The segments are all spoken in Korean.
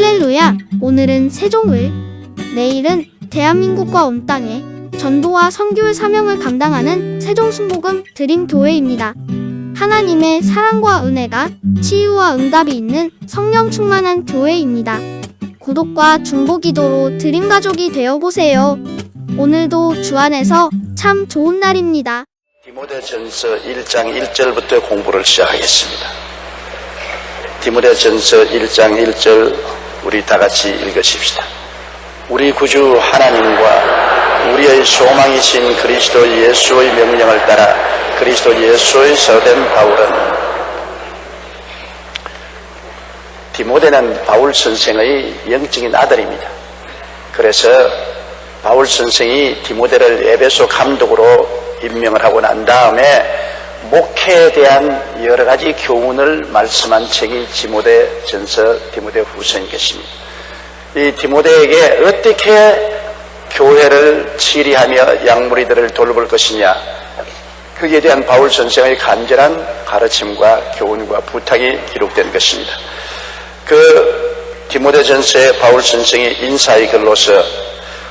할렐루야! 오늘은 세종을, 내일은 대한민국과 온 땅에 전도와 선교의 사명을 감당하는 세종순복음 드림교회입니다. 하나님의 사랑과 은혜가 치유와 응답이 있는 성령 충만한 교회입니다. 구독과 중보기도로 드림가족이 되어보세요. 오늘도 주 안에서 참 좋은 날입니다. 디모데전서 1장 1절부터 공부를 시작하겠습니다. 디모데전서 1장 1절 우리 다같이 읽으십시다. 우리 구주 하나님과 우리의 소망이신 그리스도 예수의 명령을 따라 그리스도 예수의 사도된 바울은, 디모데는 바울 선생의 영적인 아들입니다. 그래서 바울 선생이 디모데를 에베소 감독으로 임명을 하고 난 다음에 목회에 대한 여러 가지 교훈을 말씀한 책이 디모데전서, 디모데후서인 것입니다. 이 디모데에게 어떻게 교회를 치리하며 양무리들을 돌볼 것이냐, 거기에 대한 바울 선생의 간절한 가르침과 교훈과 부탁이 기록된 것입니다. 그 디모데전서에 바울 선생이 인사의 글로서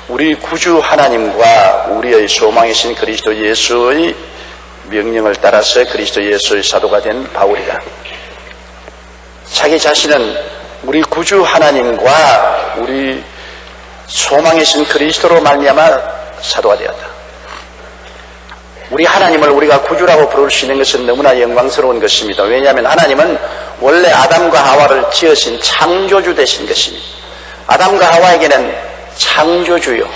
우리 구주 하나님과 우리의 소망이신 그리스도 예수의 명령을 따라서 그리스도 예수의 사도가 된 바울이다. 자기 자신은 우리 구주 하나님과 우리 소망이신 그리스도로 말미암아 사도가 되었다. 우리 하나님을 우리가 구주라고 부를 수 있는 것은 너무나 영광스러운 것입니다. 왜냐하면 하나님은 원래 아담과 하와를 지으신 창조주 되신 것입니다. 아담과 하와에게는 창조주요,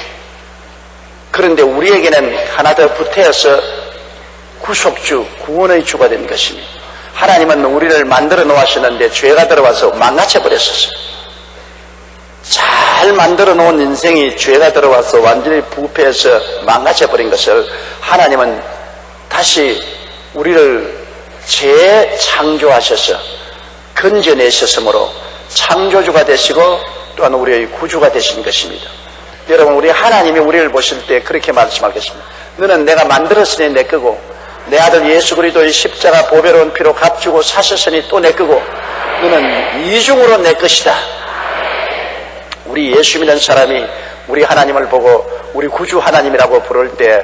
그런데 우리에게는 하나 더 붙어서 구속주, 구원의 주가 된 것입니다. 하나님은 우리를 만들어 놓으셨는데 죄가 들어와서 망가져버렸었어요. 잘 만들어 놓은 인생이 죄가 들어와서 완전히 부패해서 망가져버린 것을 하나님은 다시 우리를 재창조하셔서 건져내셨으므로 창조주가 되시고 또한 우리의 구주가 되신 것입니다. 여러분, 우리 하나님이 우리를 보실 때 그렇게 말씀하겠습니다. 너는 내가 만들었으니 내 거고, 내 아들 예수 그리스도의 십자가 보배로운 피로 값주고 사셨으니 또 내 거고, 너는 이중으로 내 것이다. 우리 예수 믿는 사람이 우리 하나님을 보고 우리 구주 하나님이라고 부를 때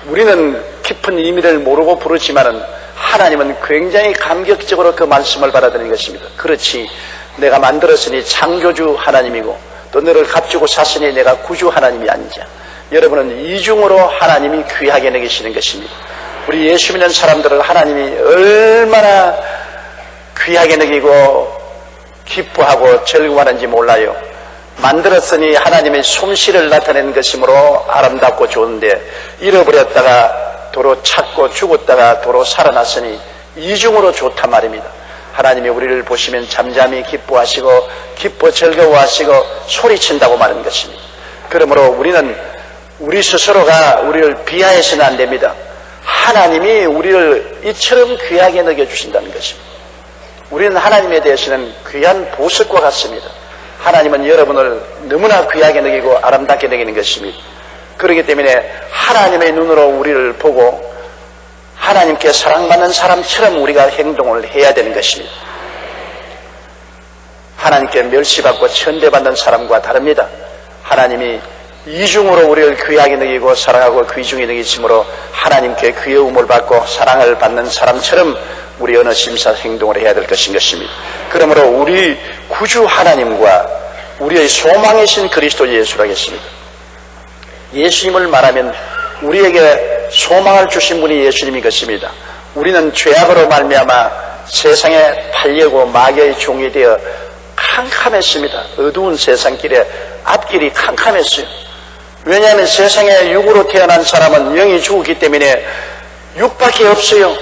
우리는 깊은 의미를 모르고 부르지만은 하나님은 굉장히 감격적으로 그 말씀을 받아들이는 것입니다. 그렇지, 내가 만들었으니 창조주 하나님이고 또 너를 값주고 샀으니 내가 구주 하나님이 아니냐. 여러분은 이중으로 하나님이 귀하게 여기시는 것입니다. 우리 예수 믿는 사람들을 하나님이 얼마나 귀하게 여기고 기뻐하고 즐거워하는지 몰라요. 만들었으니 하나님의 솜씨를 나타낸 것이므로 아름답고 좋은데, 잃어버렸다가 도로 찾고 죽었다가 도로 살아났으니 이중으로 좋단 말입니다. 하나님이 우리를 보시면 잠잠히 기뻐하시고 기뻐 즐거워하시고 소리친다고 말하는 것입니다. 그러므로 우리는 우리 스스로가 우리를 비하해서는 안 됩니다. 하나님이 우리를 이처럼 귀하게 여겨주신다는 것입니다. 우리는 하나님에 대해서는 귀한 보석과 같습니다. 하나님은 여러분을 너무나 귀하게 여기고 아름답게 여기는 것입니다. 그렇기 때문에 하나님의 눈으로 우리를 보고 하나님께 사랑받는 사람처럼 우리가 행동을 해야 되는 것입니다. 하나님께 멸시받고 천대받는 사람과 다릅니다. 하나님이 이중으로 우리를 귀하게 여기고 사랑하고 귀중히 여기심으로 하나님께 귀여움을 받고 사랑을 받는 사람처럼 우리 어느 심사 행동을 해야 될 것인 것입니다. 그러므로 우리 구주 하나님과 우리의 소망이신 그리스도 예수라겠습니다. 예수님을 말하면 우리에게 소망을 주신 분이 예수님이 것입니다. 우리는 죄악으로 말미암아 세상에 팔려고 마귀의 종이 되어 캄캄했습니다. 어두운 세상길에 앞길이 캄캄했어요. 왜냐하면 세상에 육으로 태어난 사람은 영이 죽었기 때문에 육밖에 없어요.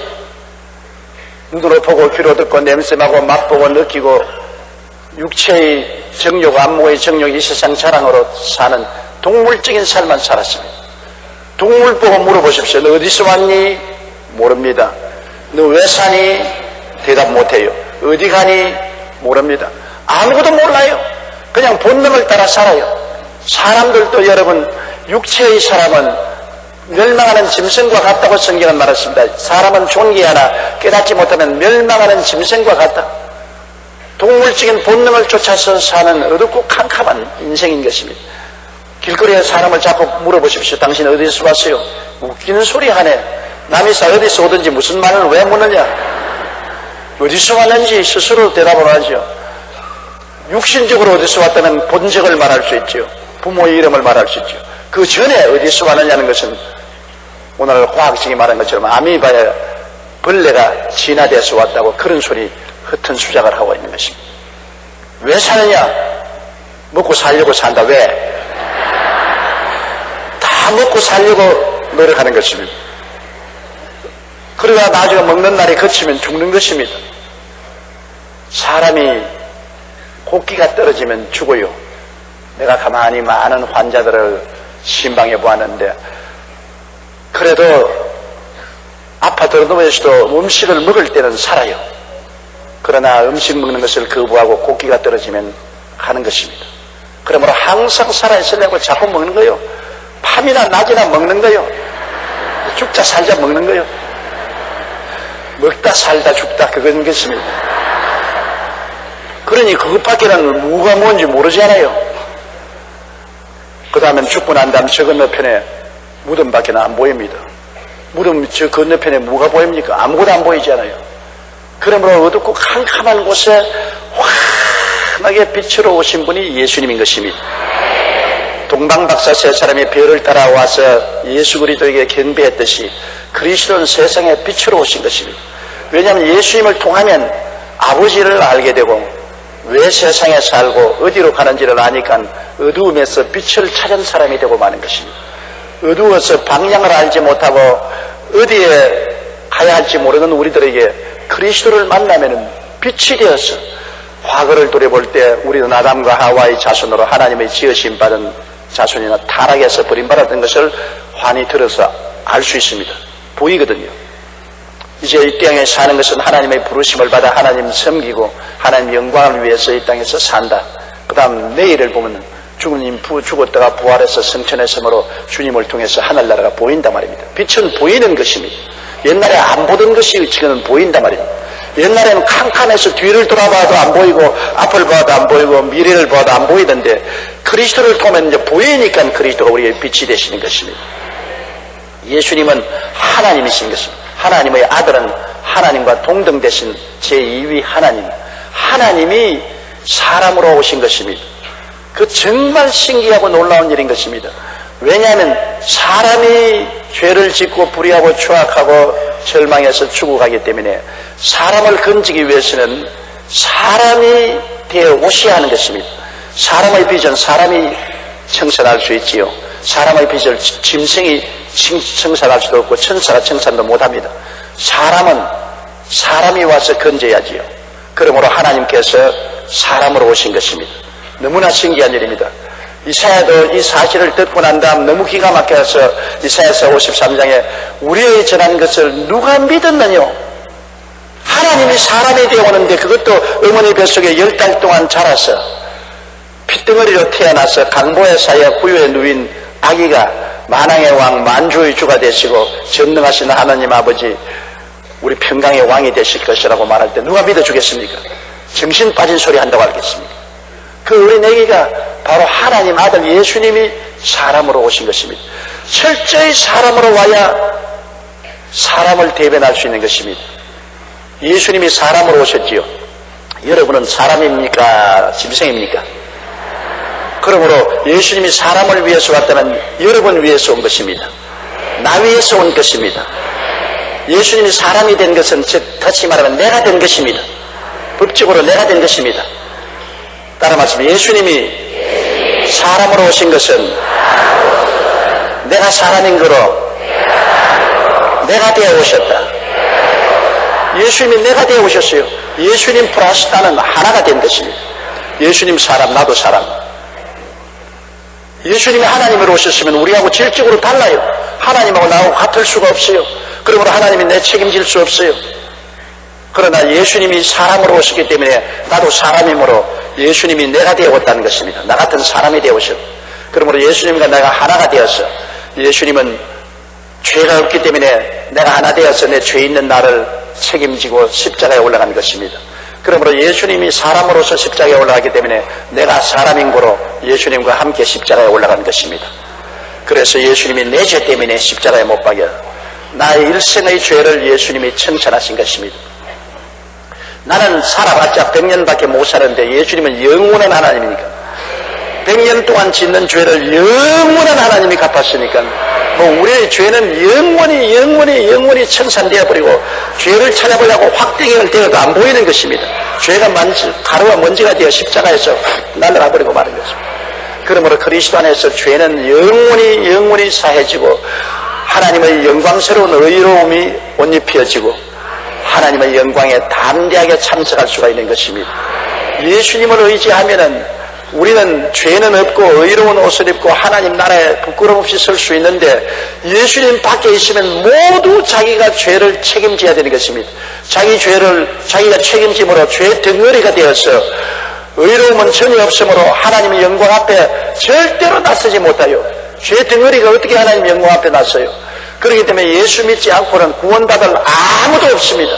눈으로 보고 귀로 듣고 냄새나고 맛보고 느끼고 육체의 정욕, 안목의 정욕, 이 세상 자랑으로 사는 동물적인 삶만 살았습니다. 동물 보고 물어보십시오. 너 어디서 왔니? 모릅니다. 너 왜 사니? 대답 못해요. 어디 가니? 모릅니다. 아무것도 몰라요. 그냥 본능을 따라 살아요. 사람들도 여러분, 육체의 사람은 멸망하는 짐승과 같다고 성경은 말했습니다. 사람은 존귀하나 깨닫지 못하면 멸망하는 짐승과 같다. 동물적인 본능을 쫓아서 사는 어둡고 캄캄한 인생인 것입니다. 길거리에 사람을 자꾸 물어보십시오. 당신 어디서 왔어요? 웃기는 소리 하네. 남이 어디서 오든지 무슨 말을 왜 묻느냐? 어디서 왔는지 스스로 대답을 하죠. 육신적으로 어디서 왔다면 본적을 말할 수 있죠. 부모의 이름을 말할 수 있죠. 그 전에 어디서 왔느냐는 것은 오늘 화학적이 말한 것처럼 아미바의 벌레가 진화돼서 왔다고 그런 소리 흩은 수작을 하고 있는 것입니다. 왜 사느냐? 먹고 살려고 산다. 왜? 다 먹고 살려고 노력하는 것입니다. 그러다 나중에 먹는 날이 거치면 죽는 것입니다. 사람이 곡기가 떨어지면 죽어요. 내가 가만히 많은 환자들을 신방해 보았는데 그래도 아파트로 누워있어도 음식을 먹을 때는 살아요. 그러나 음식 먹는 것을 거부하고 곡기가 떨어지면 가는 것입니다. 그러므로 항상 살아있으려고 자꾸 먹는 거요. 밤이나 낮이나 먹는 거요. 죽자 살자 먹는 거요. 먹다 살다 죽다 그건 것입니다. 그러니 그것밖에는 뭐가 뭔지 모르잖아요. 그 다음엔 죽고 난 다음 저 건너편에 무덤밖에 안 보입니다. 무덤 저 건너편에 뭐가 보입니까? 아무것도 안 보이잖아요. 그러므로 어둡고 캄캄한 곳에 환하게 빛으로 오신 분이 예수님인 것입니다. 동방박사 세 사람이 별을 따라와서 예수 그리스도에게 경배했듯이 그리스도는 세상에 빛으로 오신 것입니다. 왜냐하면 예수님을 통하면 아버지를 알게 되고 왜 세상에 살고 어디로 가는지를 아니까 어두움에서 빛을 찾은 사람이 되고 마는 것입니다. 어두워서 방향을 알지 못하고 어디에 가야 할지 모르는 우리들에게 그리스도를 만나면 빛이 되어서 과거를 돌아볼 때 우리는 아담과 하와의 자손으로 하나님의 지으심 받은 자손이나 타락에서 버림받았던 것을 환히 들어서 알 수 있습니다. 보이거든요. 이제 이 땅에 사는 것은 하나님의 부르심을 받아 하나님 섬기고 하나님 영광을 위해서 이 땅에서 산다. 그 다음 내일을 보면 주님 죽었다가 부활해서 성천의 섬으로 주님을 통해서 하늘나라가 보인단 말입니다. 빛은 보이는 것입니다. 옛날에 안 보던 것이 지금은 보인단 말입니다. 옛날에는 캄캄해서 뒤를 돌아봐도 안 보이고 앞을 봐도 안 보이고 미래를 봐도 안 보이던데 그리스도를 통하면 이제 보이니까 그리스도가 우리의 빛이 되시는 것입니다. 예수님은 하나님이신 것입니다. 하나님의 아들은 하나님과 동등되신 제2위 하나님. 하나님이 사람으로 오신 것입니다. 그 정말 신기하고 놀라운 일인 것입니다. 왜냐하면 사람이 죄를 짓고 불의하고 추악하고 절망해서 죽어가기 때문에 사람을 건지기 위해서는 사람이 되어 오셔야 하는 것입니다. 사람의 빚은 사람이 청산할 수 있지요. 사람의 빚을 짐승이 청산할 수도 없고 천사가 청산도 못합니다. 사람은 사람이 와서 건져야지요. 그러므로 하나님께서 사람으로 오신 것입니다. 너무나 신기한 일입니다. 이사야도 이 사실을 듣고 난 다음 너무 기가 막혀서 이사야서 53장에 우리의 전한 것을 누가 믿었느냐? 하나님이 사람이 되어 오는데 그것도 어머니 뱃속에 10달 동안 자라서 핏덩어리로 태어나서 강보의 사이에 구유에 누인 아기가 만왕의 왕 만주의 주가 되시고 전능하신 하나님 아버지 우리 평강의 왕이 되실 것이라고 말할 때 누가 믿어주겠습니까? 정신 빠진 소리 한다고 하겠습니까? 그 우리 내기가 바로 하나님 아들 예수님이 사람으로 오신 것입니다. 철저히 사람으로 와야 사람을 대변할 수 있는 것입니다. 예수님이 사람으로 오셨지요. 여러분은 사람입니까? 짐승입니까? 그러므로 예수님이 사람을 위해서 왔다면 여러분 위해서 온 것입니다. 나 위해서 온 것입니다. 예수님이 사람이 된 것은 즉 다시 말하면 내가 된 것입니다. 법적으로 내가 된 것입니다. 따라 말씀, 예수님이 사람으로 오신 것은 내가 사람인 거로 내가 되어 오셨다. 예수님이 내가 되어 오셨어요. 예수님 플러스 나는 하나가 된 것입니다. 예수님 사람, 나도 사람. 예수님이 하나님으로 오셨으면 우리하고 질적으로 달라요. 하나님하고 나하고 같을 수가 없어요. 그러므로 하나님이 내 책임질 수 없어요. 그러나 예수님이 사람으로 오셨기 때문에 나도 사람이므로 예수님이 내가 되어왔다는 것입니다. 나 같은 사람이 되어오셨. 그러므로 예수님과 내가 하나가 되어서 예수님은 죄가 없기 때문에 내가 하나 되어서 내 죄 있는 나를 책임지고 십자가에 올라간 것입니다. 그러므로 예수님이 사람으로서 십자가에 올라가기 때문에 내가 사람인 거로 예수님과 함께 십자가에 올라간 것입니다. 그래서 예수님이 내 죄 때문에 십자가에 못 박여 나의 일생의 죄를 예수님이 청산하신 것입니다. 나는 살아봤자 100년밖에 못 사는데 예수님은 영원한 하나님이니까 100년 동안 짓는 죄를 영원한 하나님이 갚았으니까 우리의 죄는 영원히 청산되어 버리고 죄를 찾아보려고 확대경을 대어도 안 보이는 것입니다. 죄가 가루와 먼지가 되어 십자가에서 날아가 버리고 마는 것입니다. 그러므로 그리스도 안에서 죄는 영원히 사해지고 하나님의 영광스러운 의로움이 옷 입혀지고 하나님의 영광에 담대하게 참석할 수가 있는 것입니다. 예수님을 의지하면은 우리는 죄는 없고 의로운 옷을 입고 하나님 나라에 부끄럼 없이 설 수 있는데 예수님 밖에 있으면 모두 자기가 죄를 책임져야 되는 것입니다. 자기 죄를 자기가 책임짐으로 죄 덩어리가 되어서 의로움은 전혀 없으므로 하나님의 영광 앞에 절대로 나서지 못하여 죄 덩어리가 어떻게 하나님 영광 앞에 나서요? 그렇기 때문에 예수 믿지 않고는 구원받을 아무도 없습니다.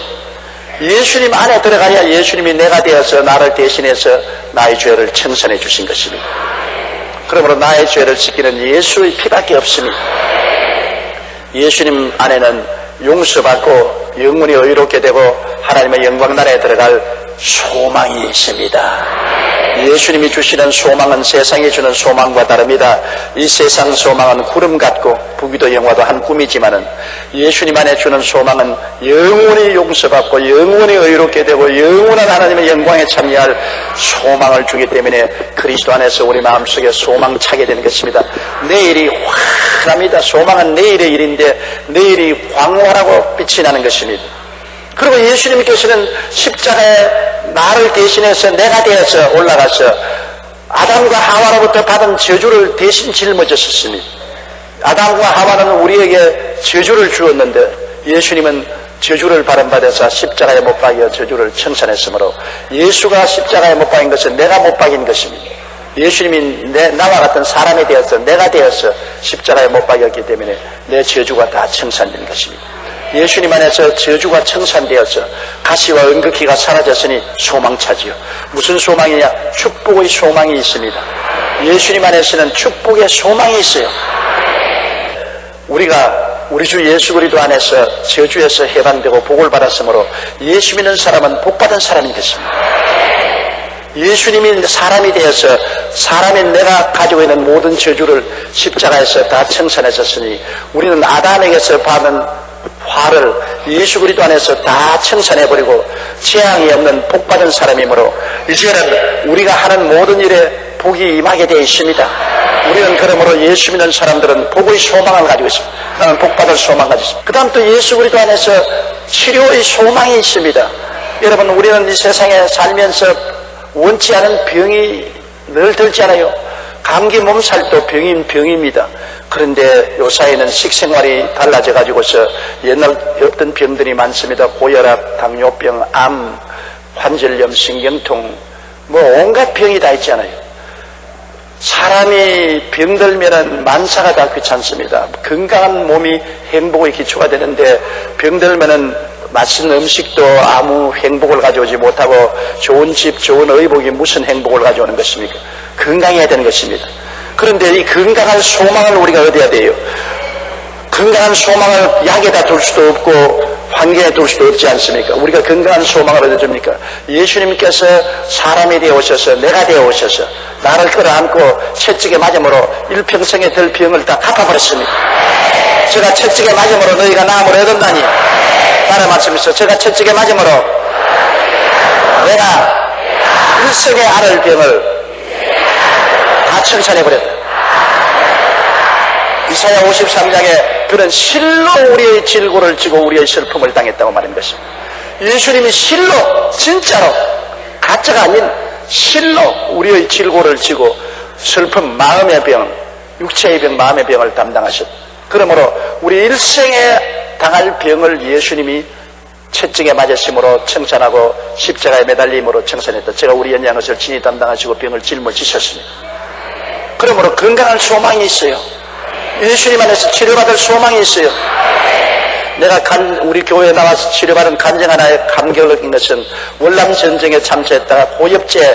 예수님 안에 들어가야 예수님이 내가 되어서 나를 대신해서 나의 죄를 청산해 주신 것입니다. 그러므로 나의 죄를 씻기는 예수의 피밖에 없습니다. 예수님 안에는 용서받고 영원히 의롭게 되고 하나님의 영광 나라에 들어갈 소망이 있습니다. 예수님이 주시는 소망은 세상이 주는 소망과 다릅니다. 이 세상 소망은 구름 같고 부귀도 영화도 한 꿈이지만은 예수님 안에 주는 소망은 영원히 용서받고 영원히 의롭게 되고 영원한 하나님의 영광에 참여할 소망을 주기 때문에 그리스도 안에서 우리 마음속에 소망차게 되는 것입니다. 내일이 환합니다. 소망은 내일의 일인데 내일이 광활하고 빛이 나는 것입니다. 그리고 예수님께서는 십자가에 나를 대신해서 내가 되어서 올라가서 아담과 하와로부터 받은 저주를 대신 짊어졌습니다. 아담과 하와는 우리에게 저주를 주었는데 예수님은 저주를 발음받아서 십자가에 못 박여 저주를 청산했으므로 예수가 십자가에 못 박인 것은 내가 못 박인 것입니다. 예수님이 나와 같은 사람이 되어서 내가 되어서 십자가에 못 박였기 때문에 내 저주가 다 청산된 것입니다. 예수님 안에서 저주가 청산되어서 가시와 은극기가 사라졌으니 소망차지요. 무슨 소망이냐? 축복의 소망이 있습니다. 예수님 안에서는 축복의 소망이 있어요. 우리가 우리 주 예수 그리스도 안에서 저주에서 해방되고 복을 받았으므로 예수 믿는 사람은 복받은 사람인 것입니다. 예수님이 사람이 되어서 사람인 내가 가지고 있는 모든 저주를 십자가에서 다 청산했었으니 우리는 아담에게서 받은 화를 예수 그리스도 안에서 다 청산해버리고 재앙이 없는 복받은 사람이므로 이제는 우리가 하는 모든 일에 복이 임하게 되어 있습니다. 우리는 그러므로 예수 믿는 사람들은 복의 소망을 가지고 있습니다. 나는 복받을 소망을 가지고 있습니다. 그 다음 또 예수 그리스도 안에서 치료의 소망이 있습니다. 여러분, 우리는 이 세상에 살면서 원치 않은 병이 늘 들지 않아요. 감기 몸살도 병입니다. 그런데 요사이는 식생활이 달라져 가지고서 옛날 없던 병들이 많습니다. 고혈압, 당뇨병, 암, 관절염, 신경통, 온갖 병이 다 있잖아요. 사람이 병들면은 만사가 다 귀찮습니다. 건강한 몸이 행복의 기초가 되는데 병들면은 맛있는 음식도 아무 행복을 가져오지 못하고 좋은 집, 좋은 의복이 무슨 행복을 가져오는 것입니까? 건강해야 되는 것입니다. 그런데 이 건강한 소망을 우리가 얻어야 돼요. 건강한 소망을 약에다 둘 수도 없고 환경에 둘 수도 없지 않습니까? 우리가 건강한 소망을 얻어줍니까? 예수님께서 사람이 되어 오셔서 내가 되어 오셔서 나를 끌어안고 채찍에 맞음으로 일평생에 들 병을 다 갚아버렸습니다. 제가 채찍에 맞음으로 너희가 나음을 얻었나니 다른 말씀이죠. 제가 채찍에 맞음으로 내가 일생에 앓을 병을 다 청산해버렸다. 이사야 53장에 그는 실로 우리의 질고를 지고 우리의 슬픔을 당했다고 말한 것입니다. 예수님이 실로, 진짜로 가짜가 아닌 실로 우리의 질고를 지고 슬픔, 마음의 병, 육체의 병, 마음의 병을 담당하셨다. 그러므로 우리 일생에 당할 병을 예수님이 채찍에 맞으심으로 청산하고 십자가에 매달림으로 청산했다. 제가 우리 연약한 것을 친히 담당하시고 병을 짊어지셨습니다. 그러므로 건강한 소망이 있어요. 예수님 안에서 치료받을 소망이 있어요. 내가 우리 교회에 나와서 치료받은 간증 하나에 감격을 느낀 것은 월남 전쟁에 참전했다가 고엽제라고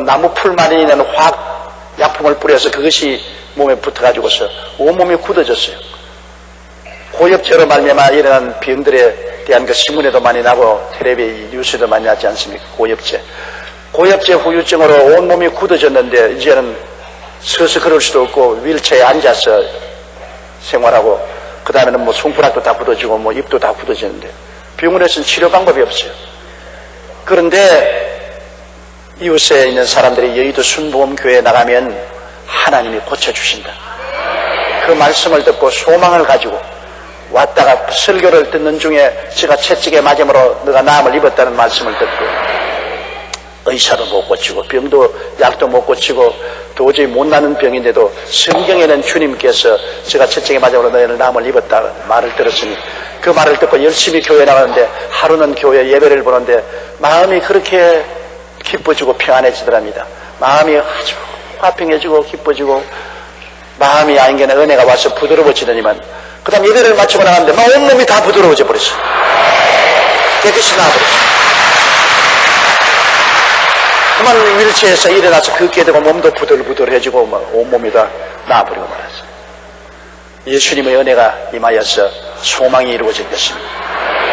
나무 풀만이 있는 화학 약품을 뿌려서 그것이 몸에 붙어가지고서 온몸이 굳어졌어요. 고엽제로 말미암아 일어난 병들에 대한 그 신문에도 많이 나고 텔레비 뉴스에도 많이 나지 않습니까? 고엽제 후유증으로 온몸이 굳어졌는데 이제는 서서 걸을 수도 없고 휠체어에 앉아서 생활하고 그 다음에는 뭐 손가락도 다 굳어지고 뭐 입도 다 굳어지는데 병원에서는 치료 방법이 없어요. 그런데 이웃에 있는 사람들이 여의도 순복음교회에 나가면 하나님이 고쳐주신다. 그 말씀을 듣고 소망을 가지고 왔다가 설교를 듣는 중에 제가 채찍에 맞음으로 너가 나음을 입었다는 말씀을 듣고 의사도 못 고치고 병도 약도 못 고치고 도저히 못 나는 병인데도 성경에는 주님께서 제가 채찍에 맞음으로 너희는 나음을 입었다 말을 들었으니 그 말을 듣고 열심히 교회에 나가는데 하루는 교회 예배를 보는데 마음이 그렇게 기뻐지고 평안해지더랍니다. 마음이 아주 화평해지고 기뻐지고 마음이 아닌 게 은혜가 와서 부드러워지더니만 그 다음 예배를 마치고 나갔는데 막 온몸이 다 부드러워져 버렸어. 깨끗이 나와버렸어. 그만 윌체에서 일어나서 걷게 되고 몸도 부들부들해지고 막 온몸이 다 나와버리고 말았어. 예수님의 은혜가 임하여서 소망이 이루어질 것입니다.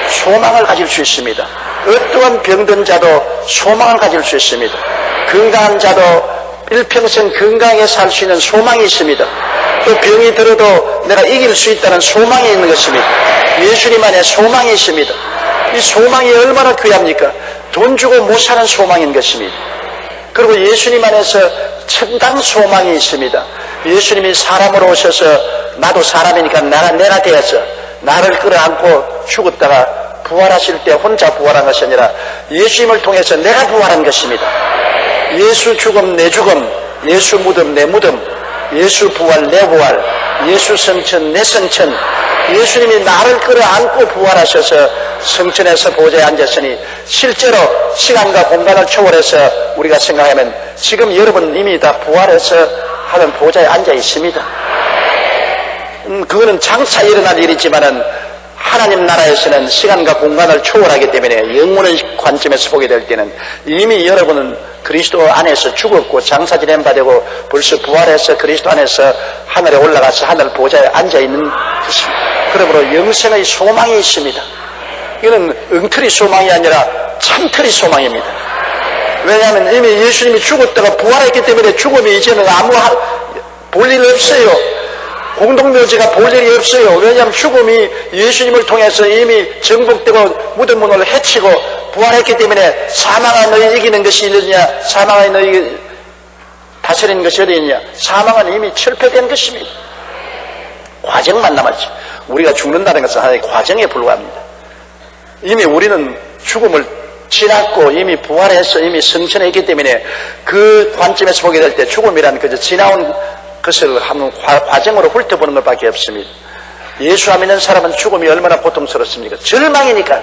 소망을 가질 수 있습니다. 어떠한 병든 자도 소망을 가질 수 있습니다. 건강한 자도 일평생 건강하게 살 수 있는 소망이 있습니다. 또 병이 들어도 내가 이길 수 있다는 소망이 있는 것입니다. 예수님 안에 소망이 있습니다. 이 소망이 얼마나 귀합니까? 돈 주고 못 사는 소망인 것입니다. 그리고 예수님 안에서 첨단 소망이 있습니다. 예수님이 사람으로 오셔서 나도 사람이니까 내가 되어서 나를 끌어안고 죽었다가 부활하실 때 혼자 부활한 것이 아니라 예수님을 통해서 내가 부활한 것입니다. 예수 죽음 내 죽음, 예수 무덤 내 무덤, 예수 부활 내 부활, 예수 성천 내 성천, 예수님이 나를 끌어안고 부활하셔서 성천에서 보좌에 앉았으니 실제로 시간과 공간을 초월해서 우리가 생각하면 지금 여러분 이미 다 부활해서 하는 보좌에 앉아 있습니다. 그거는 장차 일어날 일이지만은 하나님 나라에서는 시간과 공간을 초월하기 때문에 영원의 관점에서 보게 될 때는 이미 여러분은 그리스도 안에서 죽었고 장사 지낸 바 되고 벌써 부활해서 그리스도 안에서 하늘에 올라가서 하늘 보좌에 앉아있는 것입니다. 그러므로 영생의 소망이 있습니다. 이거는 엉터리 소망이 아니라 참터리 소망입니다. 왜냐하면 이미 예수님이 죽었다가 부활했기 때문에 죽음이 이제는 아무 볼 일 없어요. 공동묘지가 볼 일이 없어요. 왜냐하면 죽음이 예수님을 통해서 이미 정복되고 무덤문을 해치고 부활했기 때문에 사망은 너희 이기는 것이 어디냐, 사망은 너희 다스리는 것이 어디냐. 사망은 이미 철폐된 것입니다. 과정만 남았지. 우리가 죽는다는 것은 하나의 과정에 불과합니다. 이미 우리는 죽음을 지났고 이미 부활해서 이미 성천했기 때문에 그 관점에서 보게 될 때 죽음이라는 그저 지나온 것을 한번 과정으로 훑어보는 것밖에 없습니다. 예수 안 믿는 사람은 죽음이 얼마나 고통스럽습니까? 절망이니까.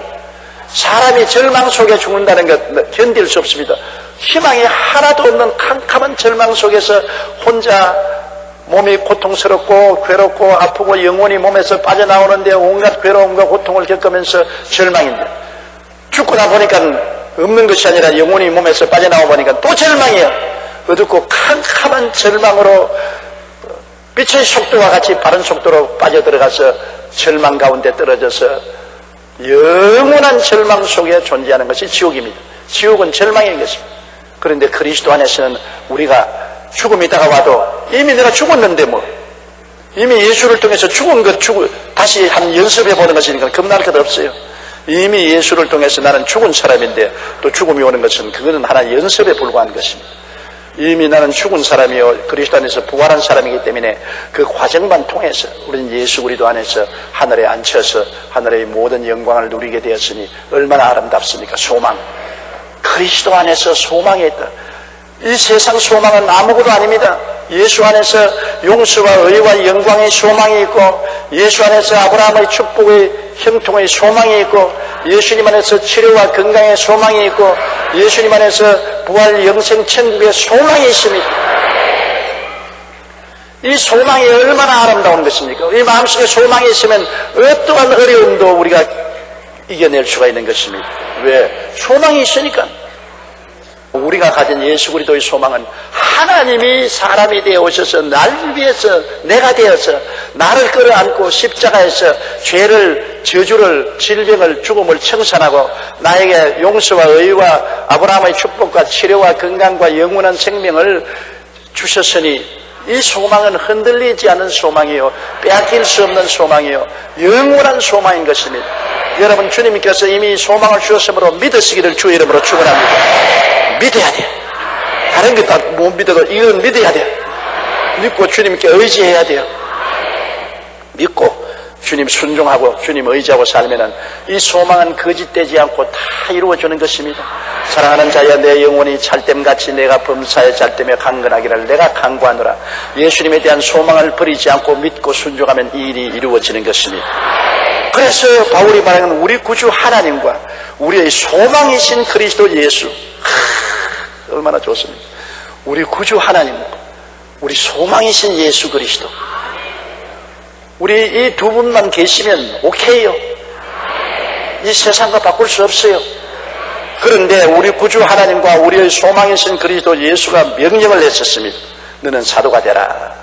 사람이 절망 속에 죽는다는 것 견딜 수 없습니다. 희망이 하나도 없는 캄캄한 절망 속에서 혼자 몸이 고통스럽고 괴롭고 아프고 영혼이 몸에서 빠져나오는데 온갖 괴로움과 고통을 겪으면서 절망인데 죽고 나 보니까 없는 것이 아니라 영혼이 몸에서 빠져나오고 보니까 또 절망이에요. 어둡고 캄캄한 절망으로 빛의 속도와 같이 빠른 속도로 빠져들어가서 절망 가운데 떨어져서 영원한 절망 속에 존재하는 것이 지옥입니다. 지옥은 절망인 것입니다. 그런데 그리스도 안에서는 우리가 죽음이 다가와도 이미 내가 죽었는데 뭐 이미 예수를 통해서 죽은 것 다시 한 연습해 보는 것이니까 겁날 것 없어요. 이미 예수를 통해서 나는 죽은 사람인데 또 죽음이 오는 것은 그거는 하나의 연습에 불과한 것입니다. 이미 나는 죽은 사람이요 그리스도 안에서 부활한 사람이기 때문에 그 과정만 통해서 우리는 예수 그리스도 안에서 하늘에 앉혀서 하늘의 모든 영광을 누리게 되었으니 얼마나 아름답습니까? 소망. 그리스도 안에서 소망이 있다. 이 세상 소망은 아무것도 아닙니다. 예수 안에서 용서와 의와 영광의 소망이 있고 예수 안에서 아브라함의 축복의 형통의 소망이 있고 예수님 안에서 치료와 건강의 소망이 있고 예수님 안에서 부활 영생 천국의 소망이 있습니다. 이 소망이 얼마나 아름다운 것입니까? 이 마음속에 소망이 있으면 어떠한 어려움도 우리가 이겨낼 수가 있는 것입니다. 왜? 소망이 있으니까. 우리가 가진 예수 그리스도의 소망은 하나님이 사람이 되어 오셔서 날 위해서 내가 되어서 나를 끌어안고 십자가에서 죄를, 저주를, 질병을, 죽음을 청산하고 나에게 용서와 의와 아브라함의 축복과 치료와 건강과 영원한 생명을 주셨으니 이 소망은 흔들리지 않는 소망이요, 빼앗길 수 없는 소망이요, 영원한 소망인 것입니다. 여러분, 주님께서 이미 소망을 주셨으므로 믿으시기를 주의 이름으로 축원합니다. 믿어야 돼. 다른 것 다 못 믿어도 이건 믿어야 돼. 믿고 주님께 의지해야 돼요. 믿고 주님 순종하고 주님 의지하고 살면은 이 소망은 거짓되지 않고 다 이루어지는 것입니다. 사랑하는 자여, 내 영혼이 찰댐같이 내가 범사에 찰댐에 강건하기를 내가 강구하노라. 예수님에 대한 소망을 버리지 않고 믿고 순종하면 이 일이 이루어지는 것입니다. 그래서 바울이 말하는 우리 구주 하나님과 우리의 소망이신 그리스도 예수, 얼마나 좋습니까? 우리 구주 하나님과 우리 소망이신 예수 그리스도, 우리 이 두 분만 계시면 오케이요. 이 세상과 바꿀 수 없어요. 그런데 우리 구주 하나님과 우리의 소망이신 그리스도 예수가 명령을 했었습니다. 너는 사도가 되라.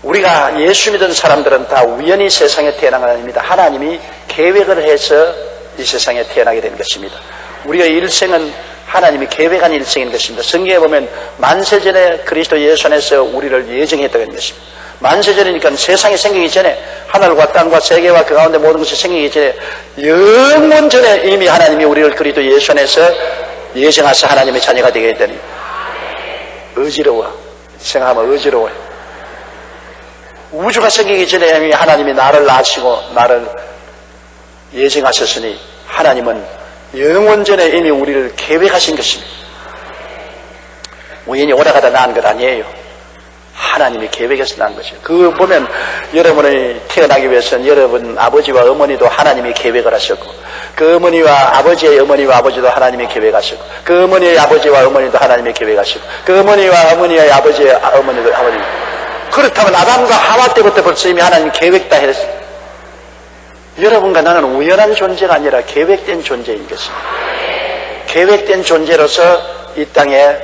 우리가 예수 믿은 사람들은 다 우연히 세상에 태어난 건 아닙니다. 하나님이 계획을 해서 이 세상에 태어나게 된 것입니다. 우리의 일생은 하나님이 계획한 일생인 것입니다. 성경에 보면 만세전에 그리스도 예수 안에서 우리를 예정했다는 것입니다. 만세전이니까 세상이 생기기 전에, 하늘과 땅과 세계와 그 가운데 모든 것이 생기기 전에 영원 전에 이미 하나님이 우리를 그리스도 예수 안에서 예정하사 하나님의 자녀가 되게 했더니 어지러워. 생각하면 어지러워요. 우주가 생기기 전에 이미 하나님이 나를 낳으시고 나를 예정하셨으니 하나님은 영원 전에 이미 우리를 계획하신 것입니다. 우연히 오래가다 낳은 것 아니에요. 하나님이 계획해서 낳은 것이에요. 그거 보면 여러분이 태어나기 위해서는 여러분 아버지와 어머니도 하나님이 계획을 하셨고, 그 어머니와 아버지의 어머니와 아버지도 하나님이 계획하셨고, 그 어머니의 아버지와 어머니도 하나님이 계획하셨고, 그 어머니와 어머니의 아버지의 어머니도 하나님이. 그렇다면 아담과 하와 때부터 벌써 이미 하나님이 계획 다 했어요. 여러분과 나는 우연한 존재가 아니라 계획된 존재인 것입니다. 계획된 존재로서 이 땅에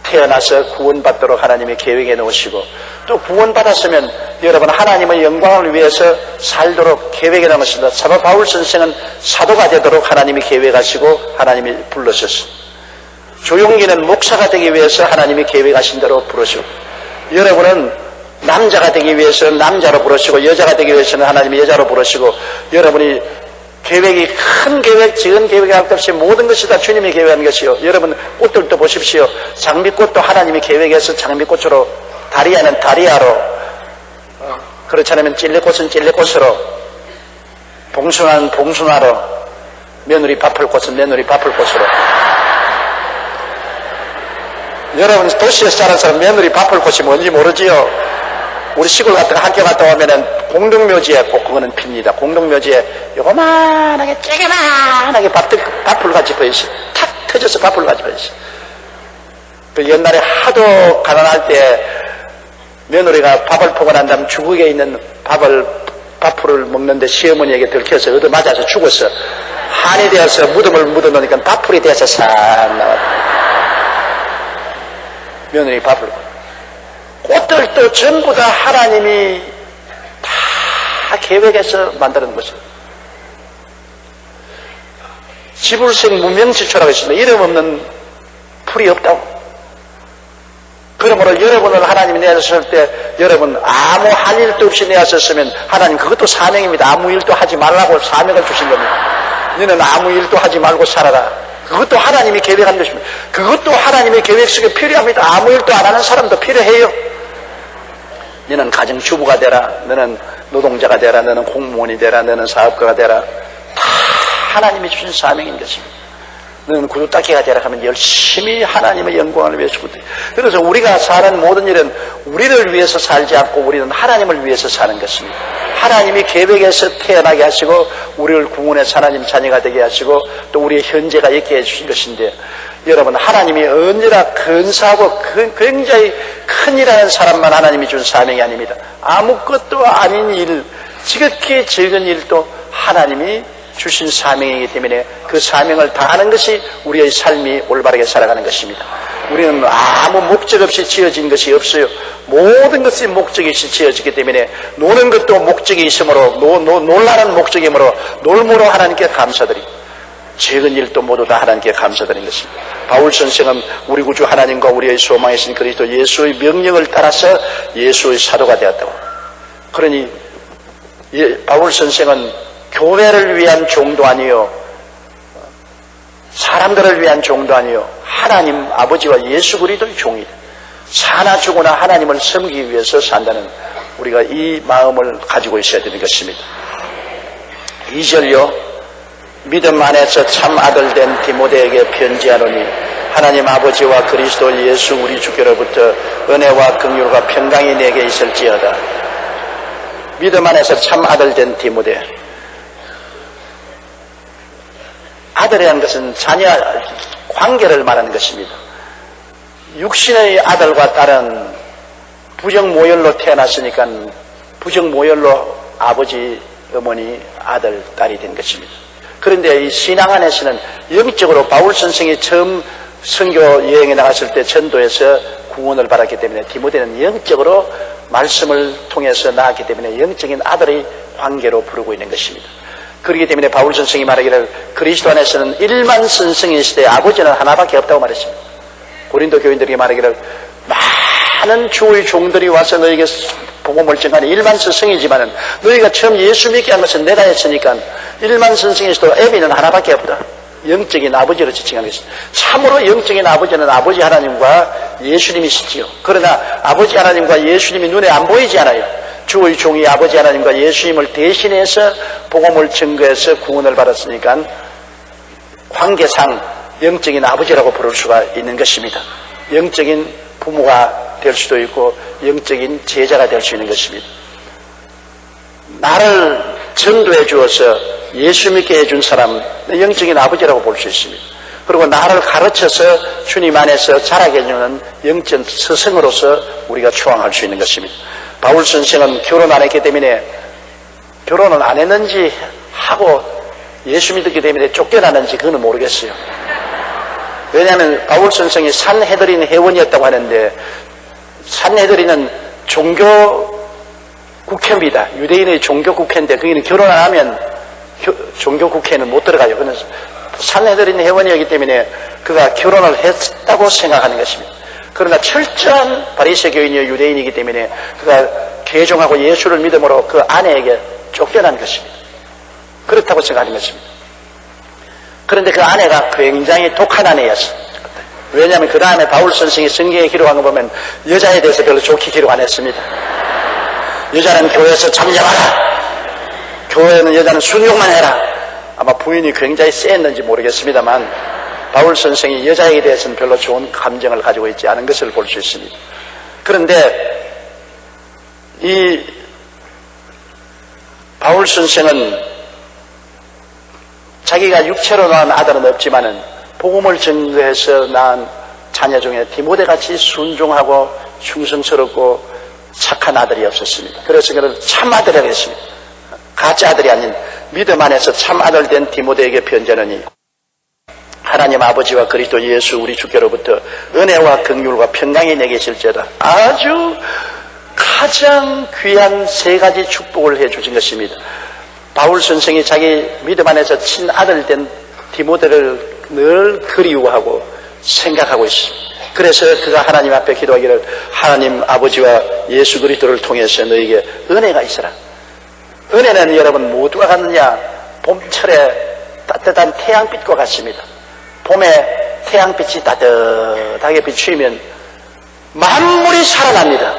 태어나서 구원받도록 하나님이 계획해 놓으시고, 또 구원받았으면 여러분 하나님의 영광을 위해서 살도록 계획해 놓으셨습니다. 사도 바울 선생은 사도가 되도록 하나님이 계획하시고 하나님이 불러셨습니다. 조용기는 목사가 되기 위해서 하나님이 계획하신 대로 부르시고, 여러분은 남자가 되기 위해서는 남자로 부르시고, 여자가 되기 위해서는 하나님이 여자로 부르시고, 여러분이 계획이 큰 계획, 작은 계획이 할 것 없이 모든 것이 다 주님이 계획한 것이요. 여러분 꽃들도 보십시오. 장미꽃도 하나님이 계획해서 장미꽃으로, 다리아는 다리아로, 그렇지 않으면 찔레꽃은 찔레꽃으로, 봉숭아는 봉숭아로, 며느리 바풀꽃은 며느리 바풀꽃으로. 여러분 도시에서 자란 사람 며느리 바풀꽃이 뭔지 모르지요. 우리 시골 갔다가 학교 갔다 오면은 공동묘지에 꼭 그거는 핍니다. 공동묘지에 요만하게 쬐그만하게 밥풀같이 보이시, 탁 터져서 밥풀같이 보이시. 그 옛날에 하도 가난할 때 며느리가 밥을 포근한 다음 주걱에 있는 밥풀을 먹는데 시어머니에게 들켜서 얻어맞아서 죽었어. 한이 되어서 무덤을 묻어놓으니까 밥풀이 돼서 싹 나왔다. 며느리 밥풀. 꽃들도 전부 다 하나님이 다 계획해서 만드는 것입니다. 지불생 무명지초라고 했습니다. 이름 없는 풀이 없다고. 그러므로 여러분을 하나님이 내셨을 때 여러분 아무 할 일도 없이 내셨으면 하나님 그것도 사명입니다. 아무 일도 하지 말라고 사명을 주신 겁니다. 너는 아무 일도 하지 말고 살아라. 그것도 하나님이 계획한 것입니다. 그것도 하나님의 계획 속에 필요합니다. 아무 일도 안 하는 사람도 필요해요. 너는 가정주부가 되라, 너는 노동자가 되라, 너는 공무원이 되라, 너는 사업가가 되라. 다 하나님이 주신 사명인 것입니다. 너는 구두닦이가 되라 하면 열심히 하나님의 영광을 위해서 구두. 그래서 우리가 사는 모든 일은 우리를 위해서 살지 않고 우리는 하나님을 위해서 사는 것입니다. 하나님이 계획해서 태어나게 하시고 우리를 구원해서 하나님 자녀가 되게 하시고 또 우리의 현재가 있게 해주신 것인데, 여러분, 하나님이 언제나 근사하고 굉장히 큰일하는 사람만 하나님이 준 사명이 아닙니다. 아무것도 아닌 일, 지극히 적은 일도 하나님이 주신 사명이기 때문에 그 사명을 다하는 것이 우리의 삶이 올바르게 살아가는 것입니다. 우리는 아무 목적 없이 지어진 것이 없어요. 모든 것이 목적이 있이 지어지기 때문에 노는 것도 목적이 있으므로 놀라는 목적이므로 놀므로 하나님께 감사드리고 적은 일도 모두 다 하나님께 감사드리는 것입니다. 바울 선생은 우리 구주 하나님과 우리의 소망이신 그리스도 예수의 명령을 따라서 예수의 사도가 되었다고. 그러니 바울 선생은 교회를 위한 종도 아니요, 사람들을 위한 종도 아니요, 하나님 아버지와 예수 그리스도의 종이다. 사나 죽으나 하나님을 섬기기 위해서 산다는 우리가 이 마음을 가지고 있어야 되는 것입니다. 2절요. 믿음 안에서 참 아들 된 디모데에게 편지하노니 하나님 아버지와 그리스도 예수 우리 주께로부터 은혜와 긍휼과 평강이 내게 있을지어다. 믿음 안에서 참 아들 된 디모데. 아들이라는 것은 자녀 관계를 말하는 것입니다. 육신의 아들과 딸은 부정모혈로 태어났으니까 부정모혈로 아버지, 어머니, 아들, 딸이 된 것입니다. 그런데 이 신앙 안에서는 영적으로 바울 선생이 처음 선교 여행에 나갔을 때 전도에서 구원을 받았기 때문에 디모데는 영적으로 말씀을 통해서 나왔기 때문에 영적인 아들의 관계로 부르고 있는 것입니다. 그렇기 때문에 바울 선생이 말하기를 그리스도 안에서는 1만 선생이 있을 때 아버지는 하나밖에 없다고 말했습니다. 고린도 교인들에게 말하기를 많은 주의 종들이 와서 너에게 복음을 전하니 1만 선생이지만은 너희가 처음 예수 믿게 한 것은 내가 했으니까 1만 선생에서도 애비는 하나밖에 없다. 영적인 아버지로 지칭하는 것입니다. 참으로 영적인 아버지는 아버지 하나님과 예수님이시지요. 그러나 아버지 하나님과 예수님이 눈에 안 보이지 않아요. 주의 종이 아버지 하나님과 예수님을 대신해서 복음을 증거해서 구원을 받았으니까 관계상 영적인 아버지라고 부를 수가 있는 것입니다. 영적인 부모가 될 수도 있고 영적인 제자가 될 수 있는 것입니다. 나를 전도해 주어서 예수 믿게 해준 사람 영적인 아버지라고 볼 수 있습니다. 그리고 나를 가르쳐서 주님 안에서 자라게 해주는 영적 스승으로서 우리가 추앙할 수 있는 것입니다. 바울 선생은 결혼 안 했기 때문에 결혼은 안 했는지 하고 예수 믿었기 때문에 쫓겨나는지 그거는 모르겠어요. 왜냐하면 바울 선생이 산헤드린 회원이었다고 하는데 산헤드린은 종교 국회입니다. 유대인의 종교 국회인데 거기는 결혼 안 하면 종교 국회에는 못 들어가요. 그는 산헤드린 회원이었기 때문에 그가 결혼을 했다고 생각하는 것입니다. 그러나 철저한 바리새 교인이요 유대인이기 때문에 그가 개종하고 예수를 믿음으로 그 아내에게 쫓겨난 것입니다. 그렇다고 생각하는 것입니다. 그런데 그 아내가 굉장히 독한 아내였어요. 왜냐하면 그 다음에 바울 선생이 성경에 기록한 거 보면 여자에 대해서 별로 좋게 기록 안 했습니다. 여자는 교회에서 잠잠하라. 교회는 여자는 순종만 해라. 아마 부인이 굉장히 쎄했는지 모르겠습니다만 바울 선생이 여자에게 대해서는 별로 좋은 감정을 가지고 있지 않은 것을 볼 수 있습니다. 그런데 이 바울 선생은 자기가 육체로 낳은 아들은 없지만은 복음을 증거해서 낳은 자녀 중에 디모데같이 순종하고 충성스럽고 착한 아들이 없었습니다. 그래서 그를 참 아들이라고 했습니다. 가짜 아들이 아닌 믿음 안에서 참 아들 된 디모데에게 편지하노니 하나님 아버지와 그리스도 예수 우리 주께로부터 은혜와 긍휼과 평강이 내게 있을지어다. 아주 가장 귀한 세 가지 축복을 해주신 것입니다. 바울 선생이 자기 믿음 안에서 친아들 된 디모데를 늘 그리워하고 생각하고 있습니다. 그래서 그가 하나님 앞에 기도하기를 하나님 아버지와 예수 그리스도를 통해서 너에게 은혜가 있어라. 은혜는 여러분 모두가 갖느냐? 봄철에 따뜻한 태양빛과 같습니다. 봄에 태양빛이 따뜻하게 비추면 만물이 살아납니다.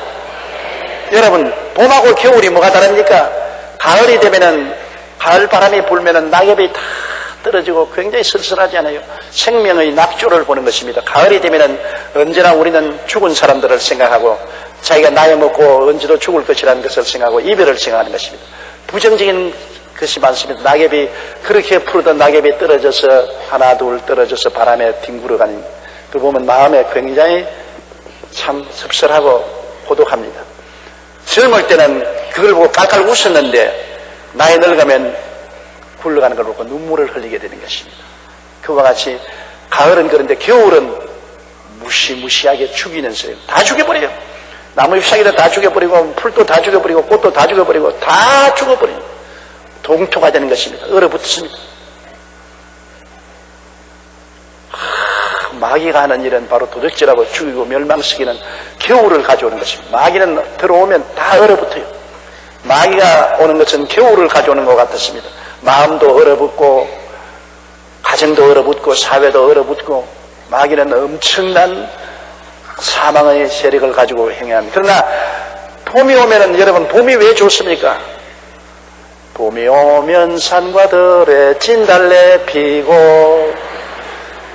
여러분 봄하고 겨울이 뭐가 다릅니까? 가을이 되면은 가을 바람이 불면은 낙엽이 다 떨어지고 굉장히 쓸쓸하지 않아요? 생명의 낙조를 보는 것입니다. 가을이 되면은 언제나 우리는 죽은 사람들을 생각하고 자기가 나이 먹고 언제도 죽을 것이라는 것을 생각하고 이별을 생각하는 것입니다. 부정적인 그것이 많습니다. 낙엽이, 그렇게 푸르던 낙엽이 떨어져서 하나 둘 떨어져서 바람에 뒹굴어가는 그 보면 마음에 굉장히 참 섭섭하고 고독합니다. 젊을 때는 그걸 보고 깔깔 웃었는데 나이 늙으면 굴러가는 걸 보고 눈물을 흘리게 되는 것입니다. 그와 같이 가을은 그런데 겨울은 무시무시하게 죽이는 소리 다 죽여버려요. 나무 잎사귀도 다 죽여버리고 풀도 다 죽여버리고 꽃도 다 죽여버리고 다 죽어버려요. 동토가 되는 것입니다. 얼어붙습니다. 마귀가 하는 일은 바로 도적질하고 죽이고 멸망시키는 겨울을 가져오는 것입니다. 마귀는 들어오면 다 얼어붙어요. 마귀가 오는 것은 겨울을 가져오는 것 같았습니다. 마음도 얼어붙고 가정도 얼어붙고 사회도 얼어붙고 마귀는 엄청난 사망의 세력을 가지고 행해합니다. 그러나 봄이 오면은 여러분 봄이 왜 좋습니까? 봄이 오면 산과 들에 진달래 피고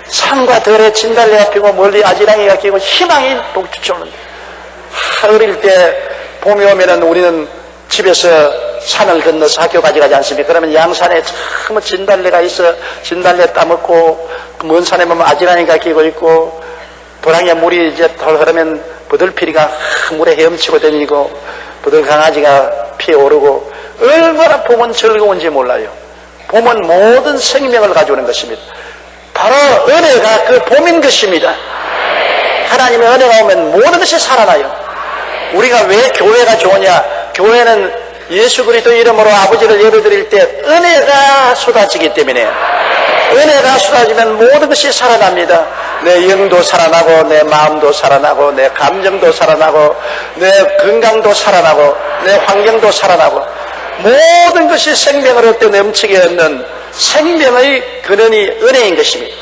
산과 들에 진달래가 피고 멀리 아지랑이가 끼고 희망이 북추쳐오는데 어릴 때 봄이 오면은 우리는 집에서 산을 건너서 학교 가지 않습니까? 그러면 양산에 참 진달래가 있어 진달래 따먹고 먼 산에 보면 아지랑이가 끼고 있고 도랑에 물이 이제 덜 흐르면 버들피리가 물에 헤엄치고 다니고 버들강아지가 피어오르고 얼마나 봄은 즐거운지 몰라요. 봄은 모든 생명을 가져오는 것입니다. 바로 은혜가 그 봄인 것입니다. 하나님의 은혜가 오면 모든 것이 살아나요. 우리가 왜 교회가 좋으냐? 교회는 예수 그리스도 이름으로 아버지를 예배드릴 때 은혜가 쏟아지기 때문에 은혜가 쏟아지면 모든 것이 살아납니다. 내 영도 살아나고 내 마음도 살아나고 내 감정도 살아나고 내 건강도 살아나고 내 환경도 살아나고 모든 것이 생명을 얻되 넘치게 얻는 생명의 근원이 은혜인 것입니다.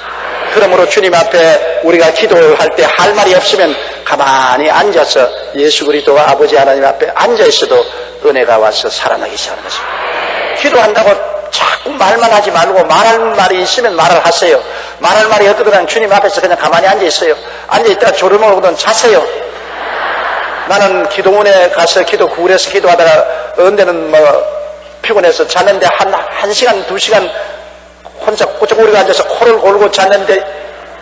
그러므로 주님 앞에 우리가 기도할 때 할 말이 없으면 가만히 앉아서 예수 그리스도와 아버지 하나님 앞에 앉아 있어도 은혜가 와서 살아나기 시작하는 것입니다. 기도한다고 자꾸 말만 하지 말고 말할 말이 있으면 말을 하세요. 말할 말이 없거든 주님 앞에서 그냥 가만히 앉아 있어요. 앉아 있다가 졸음을 오거든 자세요. 나는 기도원에 가서 구울에서 기도하다가 어느 데는 피곤해서 잤는데 한 시간, 2시간 혼자 꼬적꼬리가 앉아서 코를 골고 잤는데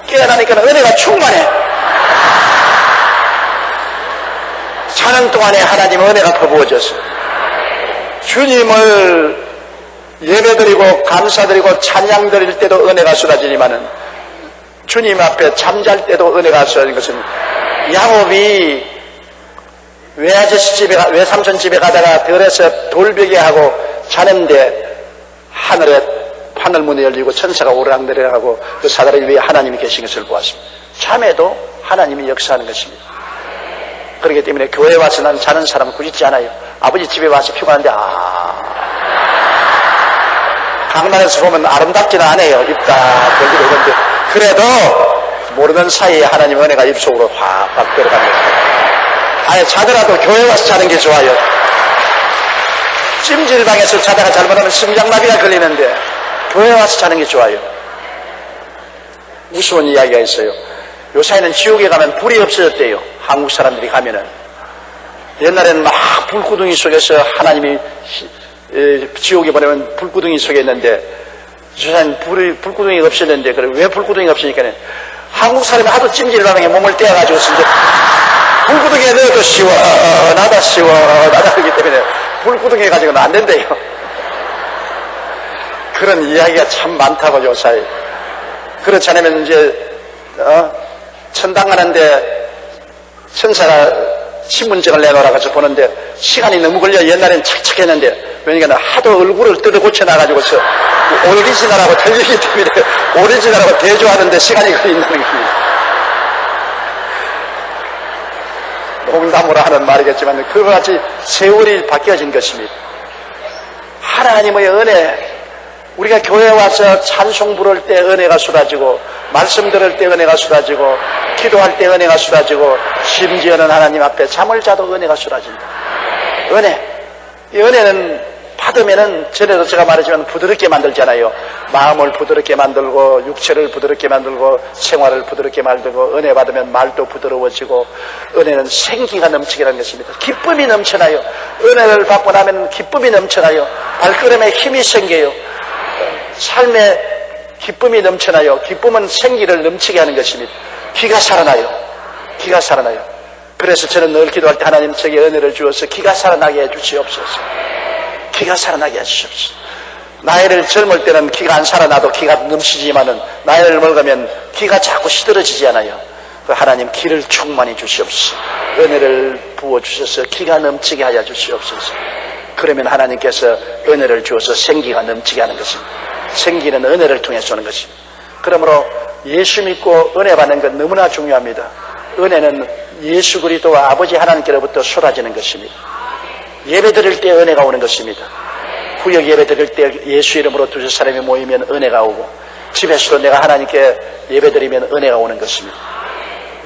깨어나니까 은혜가 충만해. 자는 동안에 하나님의 은혜가 퍼부어져서 주님을 예배드리고 감사드리고 찬양드릴 때도 은혜가 쏟아지지만은 주님 앞에 잠잘 때도 은혜가 쏟아지는 것은 야곱이 외삼촌 집에 가다가 들에서 돌베개 하고 자는데 하늘 문이 열리고 천사가 오르락내리락하고 그 사다리 위에 하나님이 계신 것을 보았습니다. 잠에도 하나님이 역사하는 것입니다. 그렇기 때문에 교회에 와서 난 자는 사람은 꾸짖지 않아요. 아버지 집에 와서 피곤한데 강단에서 보면 아름답지는 않아요. 입다 벌리고 이런데 그래도 모르는 사이에 하나님의 은혜가 입속으로 확 들어가는 거예요. 아예 자더라도 교회 와서 자는 게 좋아요. 찜질방에서 자다가 잘못하면 심장마비가 걸리는데 교회 와서 자는 게 좋아요. 무서운 이야기가 있어요. 요사이는 지옥에 가면 불이 없어졌대요. 한국 사람들이 가면은. 옛날에는 막 불구덩이 속에서 하나님이 지옥에 보내면 불구덩이 속에 있는데 요사이는 불구덩이가 없었는데 그래 왜 불구덩이가 없으니까는 한국 사람이 하도 찜질방에 몸을 떼어가지고 이제 불구덩이에 넣어도 시원하다 그렇기 때문에 불구덩이 가지고는 안 된대요. 그런 이야기가 참 많다고 요사이. 그렇지 않으면 이제 천당 가는데 천사가 신분증을 내놓으라고 해서 보는데 시간이 너무 걸려. 옛날엔 착착했는데 왜냐면 하도 얼굴을 뜯어 고쳐놔가지고서 오리지널하고 틀리기 때문에 오리지널하고 대조하는데 시간이 걸린다는 겁니다. 농담으로 하는 말이겠지만 그와 같이 세월이 바뀌어진 것입니다. 하나님의 은혜, 우리가 교회에 와서 찬송 부를 때 은혜가 쏟아지고 말씀 들을 때 은혜가 쏟아지고 기도할 때 은혜가 쏟아지고 심지어는 하나님 앞에 잠을 자도 은혜가 쏟아진다. 은혜, 이 은혜는 받으면은 전에도 제가 말했지만 부드럽게 만들잖아요. 마음을 부드럽게 만들고 육체를 부드럽게 만들고 생활을 부드럽게 만들고 은혜 받으면 말도 부드러워지고 은혜는 생기가 넘치게 하는 것입니다. 기쁨이 넘쳐나요. 은혜를 받고 나면 기쁨이 넘쳐나요. 발걸음에 힘이 생겨요. 삶에 기쁨이 넘쳐나요. 기쁨은 생기를 넘치게 하는 것입니다. 기가 살아나요. 기가 살아나요. 그래서 저는 늘 기도할 때 하나님 저에게 은혜를 주어서 기가 살아나게 해주시옵소서. 기가 살아나게 해주시옵소서. 나이를 젊을 때는 기가 안 살아나도 기가 넘치지만은 나이를 먹으면 기가 자꾸 시들어지지 않아요. 그 하나님 기를 충만히 주시옵소서. 은혜를 부어주셔서 기가 넘치게 하여 주시옵소서. 그러면 하나님께서 은혜를 주어서 생기가 넘치게 하는 것입니다. 생기는 은혜를 통해서 오는 것입니다. 그러므로 예수 믿고 은혜 받는 건 너무나 중요합니다. 은혜는 예수 그리스도와 아버지 하나님께로부터 쏟아지는 것입니다. 예배 드릴 때 은혜가 오는 것입니다. 구역 예배 드릴 때 예수 이름으로 두세 사람이 모이면 은혜가 오고 집에서도 내가 하나님께 예배 드리면 은혜가 오는 것입니다.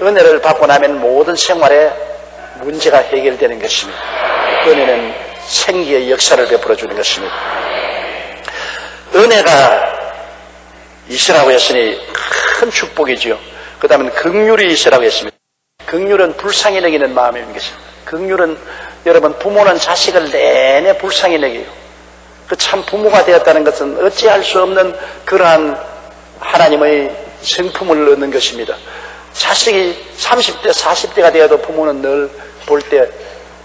은혜를 받고 나면 모든 생활에 문제가 해결되는 것입니다. 은혜는 생기의 역사를 베풀어 주는 것입니다. 은혜가 있으라고 했으니 큰 축복이지요. 그 다음에 긍휼이 있으라고 했습니다. 긍휼은 불쌍히 여기는 마음인 것입니다. 긍휼은 여러분 부모는 자식을 내내 불쌍히 여겨요. 그 참 부모가 되었다는 것은 어찌할 수 없는 그러한 하나님의 성품을 얻는 것입니다. 자식이 30대 40대가 되어도 부모는 늘 볼 때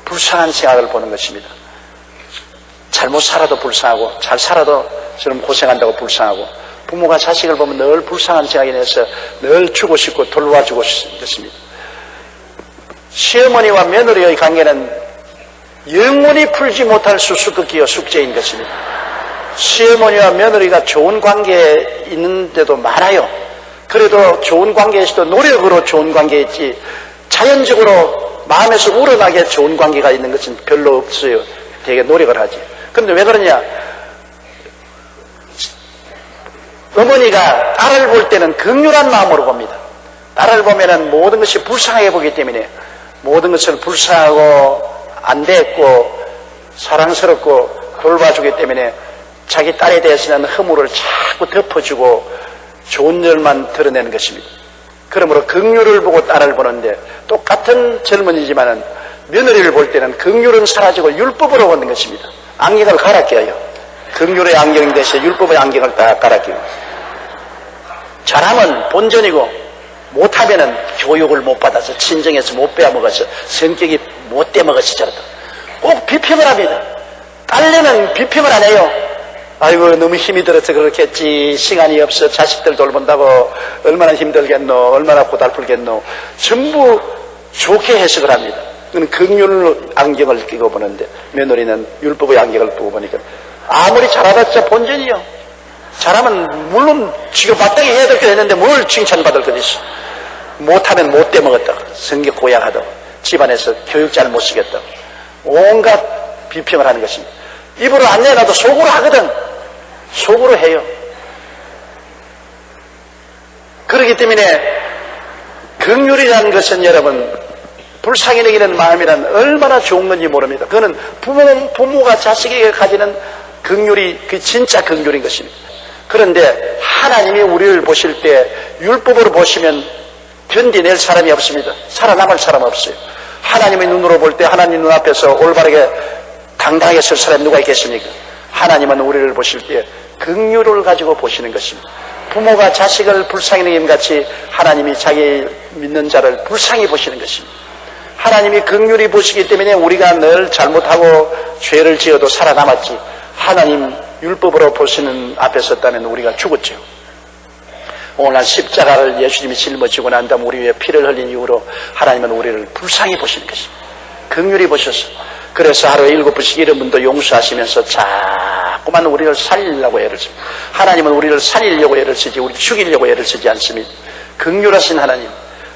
불쌍한 생각을 보는 것입니다. 잘못 살아도 불쌍하고 잘 살아도 저는 고생한다고 불쌍하고 부모가 자식을 보면 늘 불쌍한 생각이 나서 늘 주고 싶고 돌봐주고 싶습니다. 시어머니와 며느리의 관계는 영원히 풀지 못할 수수께끼와 숙제인 것입니다. 시어머니와 며느리가 좋은 관계에 있는데도 많아요. 그래도 좋은 관계에서도 노력으로 좋은 관계에 있지 자연적으로 마음에서 우러나게 좋은 관계가 있는 것은 별로 없어요. 되게 노력을 하지. 그런데 왜 그러냐? 어머니가 딸을 볼 때는 긍휼한 마음으로 봅니다. 딸을 보면은 모든 것이 불쌍하게 보기 때문에 모든 것을 불쌍하고 안 됐고 사랑스럽고 돌봐주기 때문에 자기 딸에 대해서는 허물을 자꾸 덮어주고 좋은 일만 드러내는 것입니다. 그러므로 긍휼을 보고 딸을 보는데 똑같은 젊은이지만은 며느리를 볼 때는 긍휼은 사라지고 율법으로 보는 것입니다. 안경을 갈아 껴요. 긍휼의 안경 대신에 율법의 안경을 딱 갈아 끼고 잘하면 본전이고 못하면은 교육을 못 받아서 친정에서 못 빼먹어서 성격이 못 떼먹어서 저러다 꼭 비평을 합니다. 딸내는 비평을 안 해요. 아이고 너무 힘이 들어서 그렇겠지, 시간이 없어, 자식들 돌본다고 얼마나 힘들겠노, 얼마나 고달플겠노, 전부 좋게 해석을 합니다. 그건 긍휼 안경을 끼고 보는데 며느리는 율법의 안경을 끼고 보니까 아무리 잘하봤자 본전이요. 잘하면 물론 지금 마땅히 해야 될 게 됐는데 뭘 칭찬받을 것 있어. 못하면 못 떼먹었다고, 성격 고약하다고, 집안에서 교육 잘 못 시켰다고 온갖 비평을 하는 것입니다. 입으로 안 내놔도 속으로 하거든. 속으로 해요. 그렇기 때문에 긍휼이라는 것은 여러분 불쌍히 여기는 마음이란 얼마나 좋은 건지 모릅니다. 그거는 부모가 자식에게 가지는 긍휼이 그 진짜 긍휼인 것입니다. 그런데 하나님이 우리를 보실 때 율법으로 보시면 견디낼 사람이 없습니다. 살아남을 사람 없어요. 하나님의 눈으로 볼 때 하나님 눈앞에서 올바르게 당당하게 설 사람이 누가 있겠습니까? 하나님은 우리를 보실 때 긍휼을 가지고 보시는 것입니다. 부모가 자식을 불쌍히 여김 같이 하나님이 자기 믿는 자를 불쌍히 보시는 것입니다. 하나님이 긍휼히 보시기 때문에 우리가 늘 잘못하고 죄를 지어도 살아남았지, 하나님 율법으로 보시는 앞에 섰다면 우리가 죽었죠. 오늘날 십자가를 예수님이 짊어지고 난 다음 우리 위에 피를 흘린 이후로 하나님은 우리를 불쌍히 보시는 것입니다. 긍휼히 보셔서 그래서 하루에 7번씩 이런 분도 용서하시면서 자꾸만 우리를 살리려고 애를 씁니다. 하나님은 우리를 살리려고 애를 쓰지 우리 죽이려고 애를 쓰지 않습니다. 긍휼하신 하나님.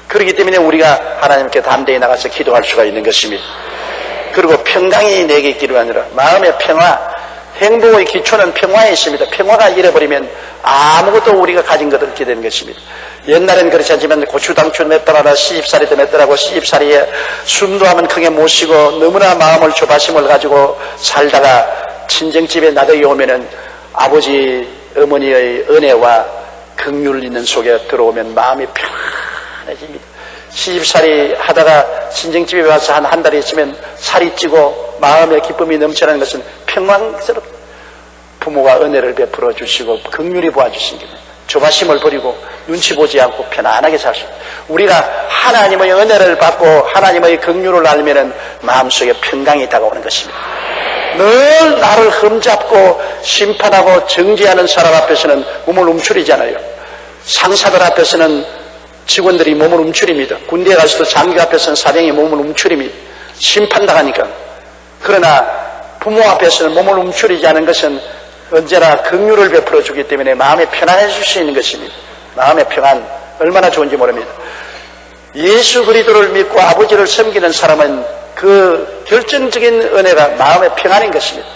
그렇기 때문에 우리가 하나님께 담대히 나가서 기도할 수가 있는 것입니다. 그리고 평강이 내게 있기를 아니라 마음의 평화, 행복의 기초는 평화에 있습니다. 평화가 잃어버리면 아무것도 우리가 가진 것 얻게 되는 것입니다. 옛날엔 그렇지 않지만 고추당초 맷돌 하나 시집살이도 맷돌하고 시집살이에 숨도 하면 크게 못 쉬고 너무나 마음을 조바심을 가지고 살다가 친정집에 나들이 오면은 아버지, 어머니의 은혜와 긍휼 있는 속에 들어오면 마음이 편안해집니다. 시집살이 하다가 친정집에 와서 한 달 있으면 살이 찌고 마음의 기쁨이 넘쳐나는 것은 평안스럽다. 부모가 은혜를 베풀어 주시고 긍휼히 보아주신 게 조바심을 버리고 눈치 보지 않고 편안하게 살 수 있다. 우리가 하나님의 은혜를 받고 하나님의 긍휼을 알면은 마음속에 평강이 다가오는 것입니다. 늘 나를 흠잡고 심판하고 정죄하는 사람 앞에서는 몸을 움츠리잖아요. 상사들 앞에서는 직원들이 몸을 움츠립니다. 군대에 가서도 장교 앞에서는 사병이 몸을 움츠립니다. 심판당하니까. 그러나 부모 앞에서는 몸을 움츠리지 않은 것은 언제나 긍휼을 베풀어 주기 때문에 마음이 편안해질 수 있는 것입니다. 마음의 평안 얼마나 좋은지 모릅니다. 예수 그리스도를 믿고 아버지를 섬기는 사람은 그 결정적인 은혜가 마음의 평안인 것입니다.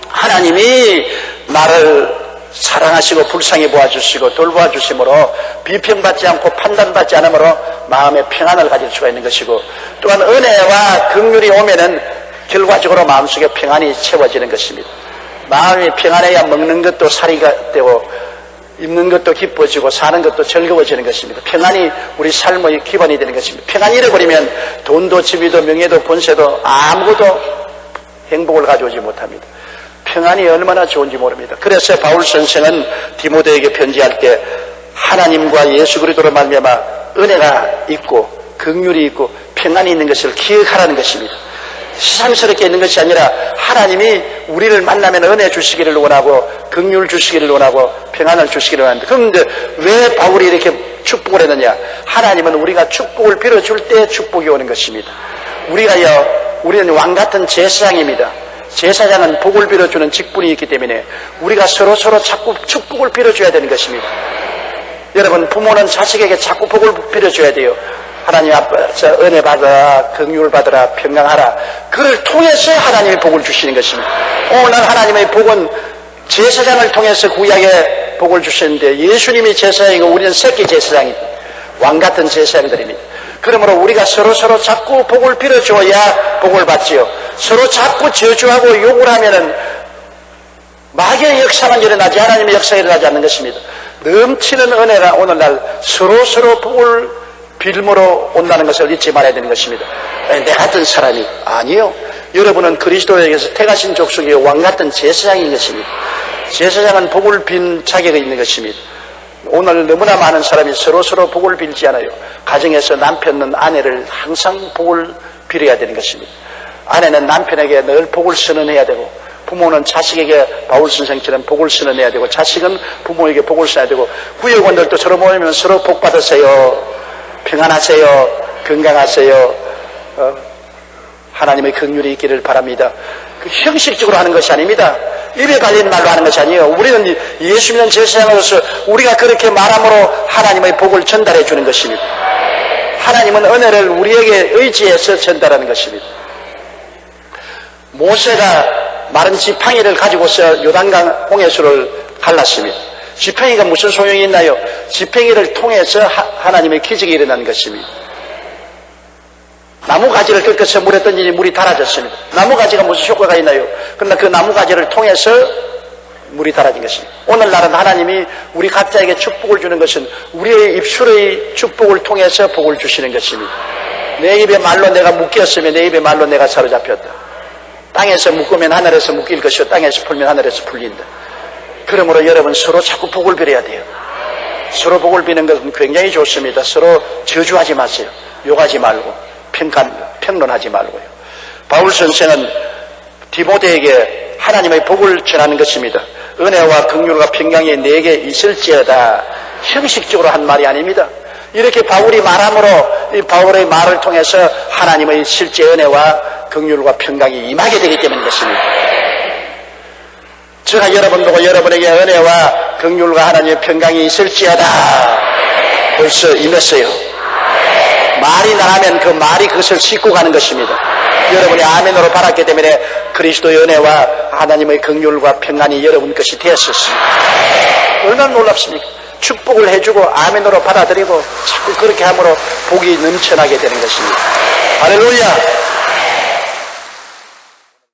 하나님이 나를 사랑하시고 불쌍히 보아주시고 돌보아 주심으로 비평받지 않고 판단받지 않으므로 마음의 평안을 가질 수가 있는 것이고, 또한 은혜와 긍휼이 오면은 결과적으로 마음속에 평안이 채워지는 것입니다. 마음이 평안해야 먹는 것도 살이가 되고 입는 것도 기뻐지고 사는 것도 즐거워지는 것입니다. 평안이 우리 삶의 기반이 되는 것입니다. 평안이 잃어버리면 돈도 지위도 명예도 권세도 아무것도 행복을 가져오지 못합니다. 평안이 얼마나 좋은지 모릅니다. 그래서 바울 선생은 디모데에게 편지할 때 하나님과 예수 그리스도로 말미암아 은혜가 있고 긍휼이 있고 평안이 있는 것을 기억하라는 것입니다. 시상스럽게 있는 것이 아니라 하나님이 우리를 만나면 은혜 주시기를 원하고 긍휼 주시기를 원하고 평안을 주시기를 원하는데, 그런데 왜 바울이 이렇게 축복을 했느냐? 하나님은 우리가 축복을 빌어줄 때 축복이 오는 것입니다. 우리는 왕같은 제사장입니다. 제사장은 복을 빌어주는 직분이 있기 때문에 우리가 서로 자꾸 축복을 빌어줘야 되는 것입니다. 여러분, 부모는 자식에게 자꾸 복을 빌어줘야 돼요. 하나님 앞에서 은혜 받아라, 긍휼을 받아라, 평강하라. 그를 통해서 하나님의 복을 주시는 것입니다. 오늘 하나님의 복은 제사장을 통해서 구약에 복을 주셨는데, 예수님이 제사장이고 우리는 새끼 제사장입니다. 왕같은 제사장들입니다. 그러므로 우리가 서로 자꾸 복을 빌어줘야 복을 받지요. 서로 자꾸 저주하고 욕을 하면은 마귀의 역사만 일어나지 하나님의 역사가 일어나지 않는 것입니다. 넘치는 은혜가 오늘날 서로 복을 빌므로 온다는 것을 잊지 말아야 되는 것입니다. 내 같은 사람이 아니요. 여러분은 그리스도에게서 택하신 족속의 왕같은 제사장인 것입니다. 제사장은 복을 빈 자격이 있는 것입니다. 오늘 너무나 많은 사람이 서로 복을 빌지 않아요. 가정에서 남편은 아내를 항상 복을 빌어야 되는 것입니다. 아내는 남편에게 늘 복을 선언해야 되고, 부모는 자식에게 바울 선생처럼 복을 선언해야 되고, 자식은 부모에게 복을 선언해야 되고, 구역원들도 서로 모이면 서로 복 받으세요, 평안하세요, 건강하세요, 하나님의 긍휼이 있기를 바랍니다. 그 형식적으로 하는 것이 아닙니다. 입에 발린 말로 하는 것이 아니에요. 우리는 예수 믿는 제사장으로서 우리가 그렇게 말함으로 하나님의 복을 전달해 주는 것입니다. 하나님은 은혜를 우리에게 의지해서 전달하는 것입니다. 모세가 마른 지팡이를 가지고서 요단강 홍해수를 갈랐습니다. 지팡이가 무슨 소용이 있나요? 지팡이를 통해서 하나님의 기적이 일어나는 것입니다. 나무가지를 꺾어서 물에 던지니 물이 달아졌습니다. 나무가지가 무슨 효과가 있나요? 그러나 그 나무가지를 통해서 물이 달아진 것입니다. 오늘날은 하나님이 우리 각자에게 축복을 주는 것은 우리의 입술의 축복을 통해서 복을 주시는 것입니다. 내 입의 말로 내가 묶였으면 내 입의 말로 내가 사로잡혔다. 땅에서 묶으면 하늘에서 묶일 것이요 땅에서 풀면 하늘에서 풀린다. 그러므로 여러분 서로 자꾸 복을 빌어야 돼요. 서로 복을 비는 것은 굉장히 좋습니다. 서로 저주하지 마세요. 욕하지 말고 평론하지 말고요. 바울 선생은 디모데에게 하나님의 복을 전하는 것입니다. 은혜와 긍휼과 평강이 내게 있을지어다. 형식적으로 한 말이 아닙니다. 이렇게 바울이 말함으로 이 바울의 말을 통해서 하나님의 실제 은혜와 긍휼과 평강이 임하게 되기 때문인 것입니다. 제가 여러분 보고 여러분에게 은혜와 긍휼과 하나님의 평강이 있을지어다. 벌써 임했어요. 말이 나가면 그 말이 그것을 싣고 가는 것입니다. 여러분이 아멘으로 받았기 때문에 그리스도의 은혜와 하나님의 긍휼과 평안이 여러분 것이 되었습니다. 얼마나 놀랍습니까? 축복을 해주고 아멘으로 받아들이고 자꾸 그렇게 함으로 복이 넘쳐나게 되는 것입니다. 할렐루야.